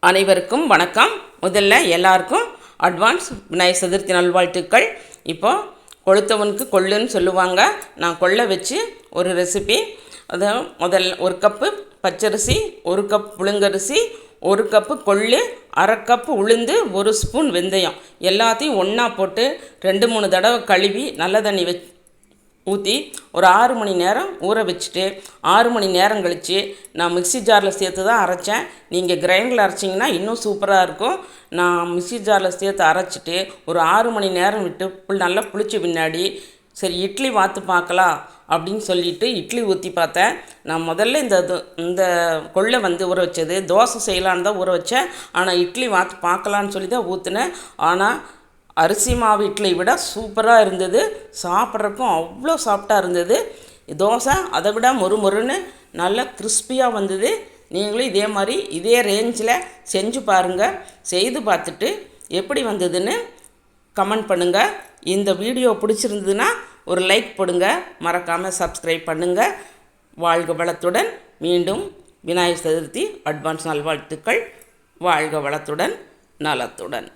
அனைவருக்கும் வணக்கம். முதல்ல எல்லாருக்கும் அட்வான்ஸ் விநாயகர் சதுர்த்தி நல்வாழ்த்துக்கள். இப்போ கொளுத்தவனுக்கு கொள்ளுன்னு சொல்லுவாங்க. நான் கொள்ளை வச்சு ஒரு ரெசிபி. அதை ஒரு கப்பு பச்சரிசி, 1 கப் புழுங்கரிசி, 1 கப்பு கொள்ளு, 1/2 கப்பு உளுந்து, 1 ஸ்பூன் வெந்தயம் எல்லாத்தையும் ஒன்றா போட்டு 2-3 தடவை கழுவி நல்ல தண்ணி ஊற்றி ஒரு 6 மணி நேரம் ஊற வச்சுட்டு 6 மணி நேரம் கழித்து நான் மிக்ஸி ஜாரில் சேர்த்து தான் அரைச்சேன். நீங்கள் கிரைண்டரில் அரைச்சிங்கன்னா இன்னும் சூப்பராக இருக்கும். நான் மிக்ஸி ஜாரில் சேர்த்து அரைச்சிட்டு ஒரு 6 மணி நேரம் விட்டு நல்லா புளிச்ச பின்னாடி சரி இட்லி வாத்து பார்க்கலாம் அப்படின்னு சொல்லிவிட்டு இட்லி ஊற்றி பார்த்தேன். நான் முதல்ல இந்த கொள்ளை ஊற வச்சது தோசை செய்யலான்னு தான் ஊற வச்சேன். ஆனால் இட்லி வாத்து பார்க்கலான்னு சொல்லி தான் ஊற்றினேன். ஆனால் அரிசி மாவு இட்லியை விட சூப்பராக இருந்தது. சாப்பிட்றதுக்கும் அவ்வளோ சாஃப்டாக இருந்தது. தோசை அதை விட மொறுன்னு நல்லா கிறிஸ்பியாக வந்தது. நீங்களும் இதே மாதிரி இதே ரேஞ்சில் செஞ்சு பாருங்கள். செய்து பார்த்துட்டு எப்படி வந்ததுன்னு கமெண்ட் பண்ணுங்கள். இந்த வீடியோ பிடிச்சிருந்ததுன்னா ஒரு லைக் போடுங்க. மறக்காமல் சப்ஸ்கிரைப் பண்ணுங்கள். வாழ்க வளத்துடன். மீண்டும் விநாயகர் சதுர்த்தி அட்வான்ஸ் நல்வாழ்த்துக்கள். வாழ்க வளத்துடன் நலத்துடன்.